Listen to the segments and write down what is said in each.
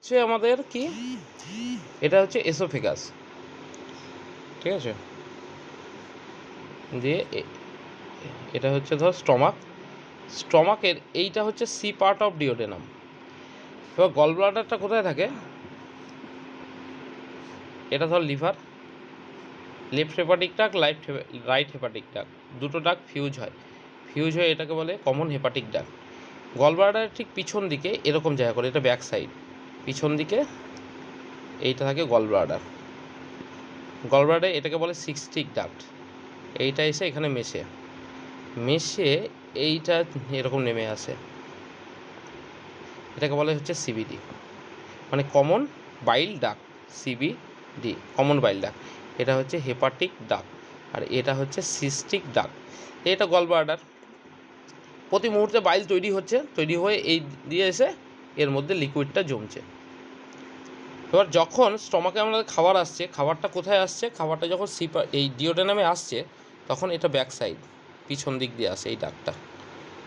হচ্ছে আমাদের কি, এটা হচ্ছে এসোফেগাস, ঠিক আছে। দিয়ে এটা হচ্ছে ধর স্টমাকের এইটা হচ্ছে সি পার্ট অফ ডিওডেনাম। এবার গল ব্লাডারটা কোথায় থাকে, এটা ধর লিভার, লেফট হেপাটিক ডাক, রাইট হেপাটিক ডাক, দুটো ডাক ফিউজ হয়ে এটাকে বলে কমন হেপাটিক ডাক। গল ব্লাডারের ঠিক পিছন দিকে এরকম জায়গা করে, এটা ব্যাক সাইড, পিছন দিকে এইটা থাকে গল ব্লাডারে এটাকে বলে সিস্টিক ডাক্ট। এইটা এসে এখানে মেশে এইটা এরকম নেমে আসে, এটাকে বলে হচ্ছে সিবিডি, মানে কমন বাইল ডাক। সিবিডি কমন বাইল ডাক, এটা হচ্ছে হেপাটিক ডাক, আর এটা হচ্ছে সিস্টিক ডাক। এটা গল ব্লাডার, প্রতি মুহূর্তে বাইল তৈরি হয়ে এই দিয়ে এসে এর মধ্যে লিকুইডটা জমছে। এবার যখন স্টমাকে আমাদের খাবার আসছে, খাবারটা কোথায় আসছে, খাবারটা যখন এই ডিওডেনামে আসছে, তখন এটা ব্যাক সাইড, পিছন দিক দিয়ে আসে, এই ডাকটা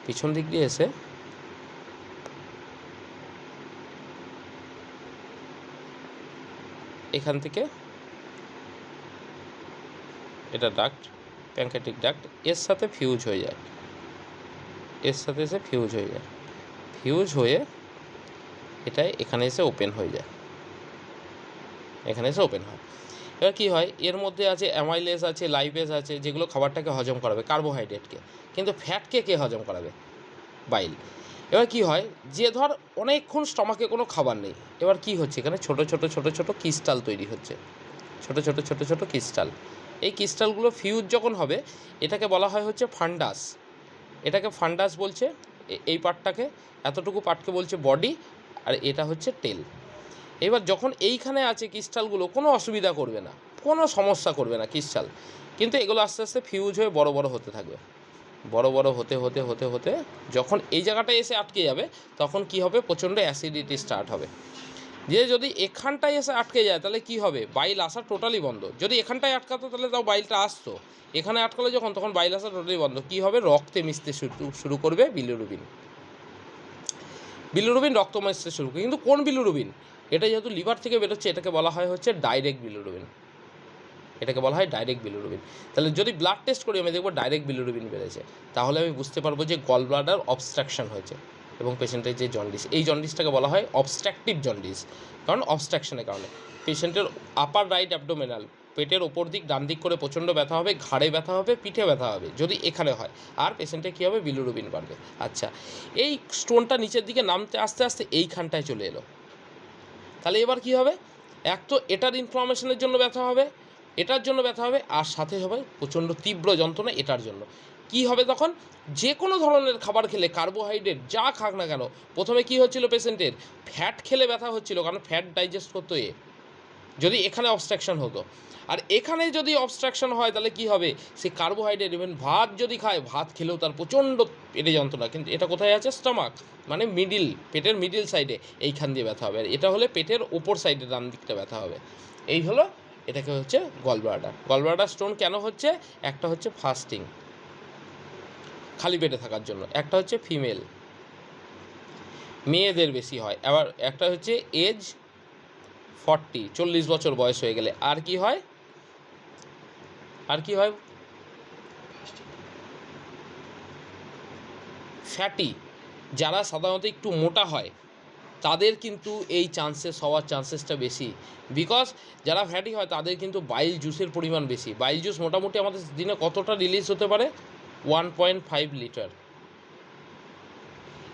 পিছন দিক দিয়ে এসে এখান থেকে এটা ডাক্ট, প্যানক্রিয়াটিক ডাক্ট, এর সাথে ফিউজ হয়ে যায়, ফিউজ হয়ে এটাই এখানে এসে ওপেন হয়। এবার কী হয়, এর মধ্যে আছে অ্যামাইলেজ আছে, লাইপেজ আছে, যেগুলো খাবারটাকে হজম করাবে, কার্বোহাইড্রেটকে। কিন্তু ফ্যাটকে কে হজম করাবে, বাইল। এবার কি হয়, যে ধর অনেকক্ষণ স্টমাকে কোনো খাবার নেই, এবার কি হচ্ছে, এখানে ছোট ছোট ক্রিস্টাল তৈরি হচ্ছে, ছোট ছোট ক্রিস্টাল। এই ক্রিস্টালগুলো ফিউজ যখন হবে, এটাকে বলা হয় হচ্ছে ফান্ডাস, এটাকে ফান্ডাস বলছে। এই পার্টটাকে, এতটুকু পার্টকে বলছে বডি, আর এটা হচ্ছে টেল। এবার যখন এইখানে আছে ক্রিস্টালগুলো, কোনো অসুবিধা করবে না, কোনো সমস্যা করবে না ক্রিস্টাল, কিন্তু এগুলো আস্তে আস্তে ফিউজ হয়ে বড় হতে থাকবে, বড় হতে যখন এই জায়গাটায় এসে আটকে যাবে, তখন কি হবে, প্রচণ্ড অ্যাসিডিটি স্টার্ট হবে। যে যদি এখানটায় এসে আটকে যায়, তাহলে কি হবে, বাইল আসা টোটালি বন্ধ। যদি এখানটায় আটকাতো তাহলে তাও বাইলটা আসতো, এখানে আটকালে যখন, তখন বাইল আসা টোটালি বন্ধ। কী হবে, রক্তে মিশতে শুরু করবে বিলিরুবিন রক্ত মিশতে শুরু করবে। কিন্তু কোন বিলিরুবিন, এটা যেহেতু লিভার থেকে বেরোচ্ছে, এটাকে বলা হয় হচ্ছে ডাইরেক্ট বিলিরুবিন, তাহলে যদি ব্লাড টেস্ট করি আমি দেখবো ডাইরেক্ট বিলিরুবিন বেড়েছে, তাহলে আমি বুঝতে পারবো যে গল ব্লাডার অবস্ট্রাকশন হয়েছে, এবং পেশেন্টের যে জন্ডিস, এই জন্ডিসটাকে বলা হয় অবস্ট্রাকটিভ জন্ডিস, কারণ অবস্ট্রাকশনের কারণে পেশেন্টের আপার রাইট অ্যাবডোমিনাল, পেটের ওপর দিক ডান দিক করে প্রচণ্ড ব্যথা হবে, ঘাড়ে ব্যথা হবে, পিঠে ব্যথা হবে যদি এখানে হয়, আর পেশেন্টের কী হবে, বিলিরুবিন বাড়বে। আচ্ছা, এই স্টোনটা নিচের দিকে নামতে আস্তে আস্তে এইখানটায় চলে এলো, তাহলে এবার কী হবে, এক তো এটার ইনফ্লামেশনের জন্য ব্যথা হবে, আর সাথে হবে প্রচণ্ড তীব্র যন্ত্রণা এটার জন্য। কি হবে তখন, যে কোনো ধরনের খাবার খেলে, কার্বোহাইড্রেট যা খাক না কেন, প্রথমে কি হচ্ছিল পেশেন্টের, ফ্যাট খেলে ব্যথা হচ্ছিল, কারণ ফ্যাট ডাইজেস্ট করতো যদি এখানে অবস্ট্রাকশন হতো। আর এখানে যদি অবস্ট্রাকশন হয়, তাহলে কি হবে, সে কার্বোহাইড্রেট, ইভেন ভাত যদি খায়, ভাত খেলেও তার প্রচণ্ড পেটে যন্ত্রণা। কিন্তু এটা কোথায় আছে, স্টমাক, মানে পেটের মিডিল সাইডে, এইখান দিয়ে ব্যথা হবে। আর এটা হলে পেটের ওপর সাইডে ডান দিকটা ব্যথা হবে। এই হলো, এটাকে হচ্ছে গলব্লাডার স্টোন কেন হচ্ছে, একটা হচ্ছে ফাস্টিং, খালি পেটে থাকার জন্য, একটা হচ্ছে ফিমেল, মেয়েদের বেশি হয়, আবার একটা হচ্ছে এজ 40 বছর বয়স হয়ে গেলে। আর কি হয়, ফ্যাটি, যারা সাধারণত একটু মোটা হয়, তাদের কিন্তু এই হওয়ার চান্সেসটা বেশি, বিকজ যারা ফ্যাটি হয় তাদের কিন্তু বাইল জুসের পরিমাণ বেশি। বাইল জুস মোটামুটি আমাদের দিনে কতটা রিলিজ হতে পারে, 1.5 লিটার।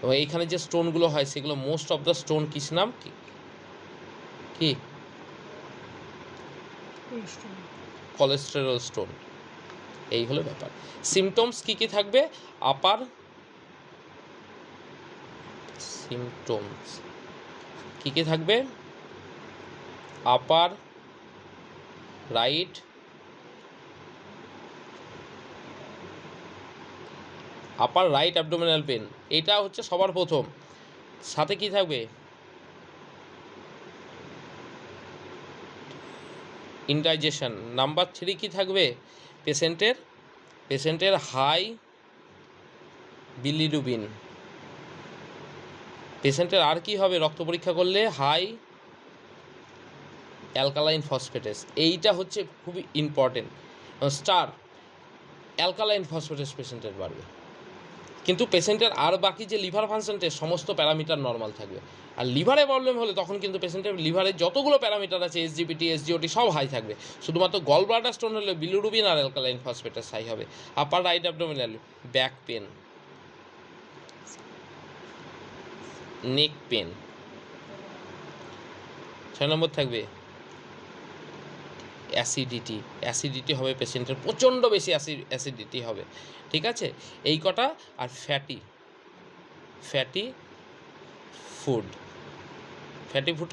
এবং এইখানে যে স্টোনগুলো হয়, সেগুলো most of the stone kiss নাম কি, কোলেস্টেরল স্টোন। এই হলো ব্যাপার। সিমটমস কী কী থাকবে, আপার রাইট অ্যাবডোমিনাল পেন, এটা হচ্ছে সবার প্রথম। সাথে কি থাকবে, ইনডাইজেশন। নাম্বার 3 কি থাকবে, পেশেন্টের হাই বিলিরুবিন। পেশেন্টের আর কি হবে, রক্ত পরীক্ষা করলে হাই অ্যালকালাইন ফসফেটেস, এইটা হচ্ছে খুবই ইম্পর্টেন্ট। স্টার অ্যালকালাইন ফসফেটেস পেশেন্টের বাড়বে, কিন্তু পেশেন্টের আর বাকি যে লিভার ফাংশন টেস্ট সমস্ত প্যারামিটার নর্মাল থাকবে। আর লিভারে প্রবলেম হলে তখন কিন্তু পেশেন্টের লিভারের যতগুলো প্যারামিটার আছে এসজিপিটি এসজিওটি সব হাই থাকবে, শুধুমাত্র গল ব্লাডার স্টোন হলে বিলিরুবিন আর অ্যালকালাইন ফসফেটেস হাই হবে। আপার রাইট অ্যাবডোমিনাল, ব্যাক পেন, নেক পেন। 6 নম্বর থাকবে অ্যাসিডিটি হবে পেশেন্টের, প্রচণ্ড বেশি অ্যাসিডিটি হবে, ঠিক আছে? এই কটা। আর ফ্যাটি ফুড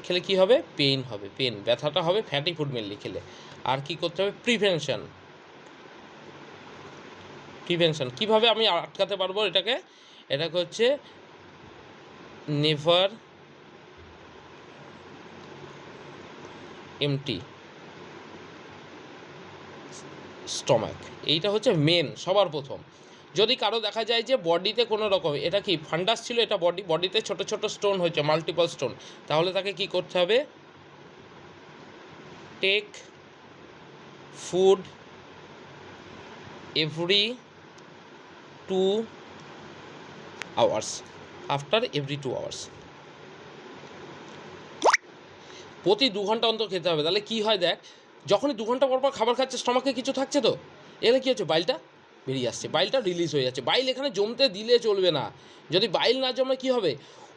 খেলে কি হবে? পেইন হবে, ব্যথাটা হবে ফ্যাটি ফুড মেনলি খেলে। আর কি করতে হবে? প্রিভেনশন কিভাবে আমি আটকাতে পারবো এটাকে হচ্ছে নেভার এমটি স্টমাক, এইটা হচ্ছে মেন সবার প্রথম। যদি কারো দেখা যায় যে বডিতে কোনো রকম, এটা কি ফান্ডাস ছিল, এটা বডিতে ছোট ছোট স্টোন হয়েছে, মাল্টিপল স্টোন, তাহলে তাকে কি করতে হবে? Take food every 2 hours, after every 2 hours, প্রতি 2 ঘন্টা অন্তর খেতে হবে। তাহলে কি হয় দেখ, যখনই 2 ঘন্টা পর পর খাবার খাচ্ছে স্টমাকে কিছু থাকছে, তো এলে কী হচ্ছে? বাইলটা বেরিয়ে আসছে, বাইলটা রিলিজ হয়ে যাচ্ছে। বাইল এখানে জমতে দিলে চলবে না, যদি বাইল না জমে কী হবে?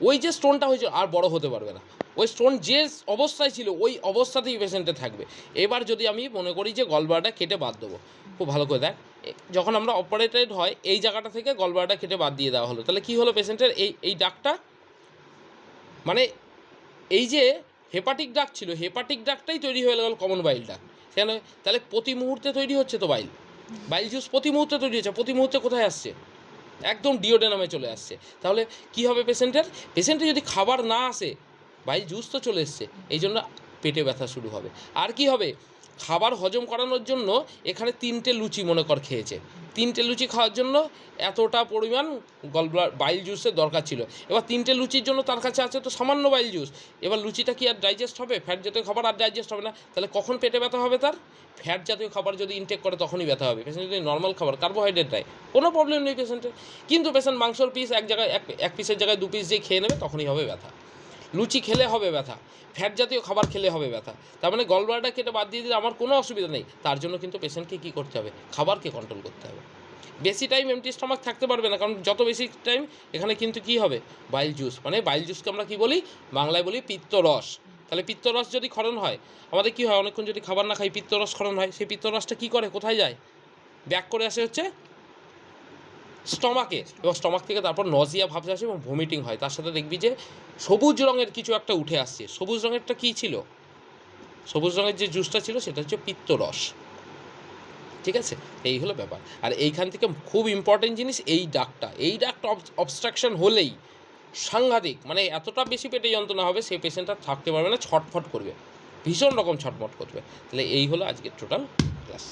ওই যে স্টোনটা হয়েছে আর বড় হতে পারবে না, ওই স্টোন যে অবস্থায় ছিল ওই অবস্থাতেই পেশেন্টে থাকবে। এবার যদি আমি মনে করি যে গলব্লাডারটা কেটে বাদ দেবো, খুব ভালো করে দেখ, যখন আমরা অপারেটেড হয় এই জায়গাটা থেকে গলব্লাডারটা কেটে বাদ দিয়ে দেওয়া হলো, তাহলে কী হলো? পেশেন্টের এই ডাকটা, মানে এই যে হেপাটিক ডাক ছিল, হেপাটিক ডাকটাই তৈরি হয়ে গেল কমন বাইল ডাক। কেন? তাহলে প্রতি মুহূর্তে তৈরি হচ্ছে তো বাইল জুস প্রতি মুহূর্তে তৈরি হচ্ছে, প্রতি মুহূর্তে কোথায় আসছে? একদম ডিওডেনামে চলে আসছে। তাহলে কি হবে পেশেন্টের যদি খাবার না আসে, বাইল জুস তো চলে এসছে, এই জন্য পেটে ব্যথা শুরু হবে। আর কি হবে? খাবার হজম করানোর জন্য এখানে 3টে লুচি মনে কর খেয়েছে, 3টে লুচি খাওয়ার জন্য এতটা পরিমাণ বাইল জুসের দরকার ছিল। এবার 3টে লুচির জন্য তার কাছে আছে তো সামান্য বাইল জুস। এবার লুচিটা কি আর ডাইজেস্ট হবে? ফ্যাট জাতীয় খাবার আর ডাইজেস্ট হবে না। তাহলে কখন পেটে ব্যথা হবে? তার ফ্যাট জাতীয় খাবার যদি ইনটেক করে তখনই ব্যথা হবে। পেশেন্ট যদি নর্মাল খাবার কার্বোহাইড্রেট দেয় কোনো প্রবলেম নেই পেশেন্টের, কিন্তু পেশেন্ট মাংসর পিস এক পিসের জায়গায় 2 পিস দিয়ে খেয়ে নেবে, তখনই হবে ব্যথা। লুচি খেলে হবে ব্যথা, ফ্যাট জাতীয় খাবার খেলে হবে ব্যথা। তার মানে গলব্লাডার কেটে বাদ দিয়ে দিলে আমার কোনো অসুবিধা নেই। তার জন্য কিন্তু পেশেন্টকে কী করতে হবে? খাবারকে কন্ট্রোল করতে হবে। বেশি টাইম এমটি স্টমাক থাকতে পারবে না, কারণ যত বেশি টাইম এখানে কিন্তু কী হবে? বাইল জুস, মানে বাইল জুসকে আমরা কী বলি? বাংলায় বলি পিত্তরস। তাহলে পিত্তরস যদি ক্ষরণ হয়, আমাদের কী হয়? অনেকক্ষণ যদি খাবার না খাই পিত্তরস ক্ষরণ হয়, সেই পিত্তরসটা কী করে? কোথায় যায়? ব্যাক করে আসে হচ্ছে স্টমাকে, এবং স্টমাক থেকে তারপর নজিয়া ভাব আসে এবং ভমিটিং হয়। তার সাথে দেখবি যে সবুজ রঙের কিছু একটা উঠে আসছে। সবুজ রঙেরটা কী ছিল? সবুজ রঙের যে জুসটা ছিল সেটা হচ্ছে পিত্তরস, ঠিক আছে? এই হলো ব্যাপার। আর এইখান থেকে খুব ইম্পর্টেন্ট জিনিস, এই ডাকটা অবস্ট্রাকশন হলেই সাংঘাতিক, মানে এতটা বেশি পেটে যন্ত্রণা হবে সেই পেশেন্টটা থাকতে পারবে না, ছটফট করবে, ভীষণ রকম ছটফট করবে। তাহলে এই হলো আজকের টোটাল ক্লাস।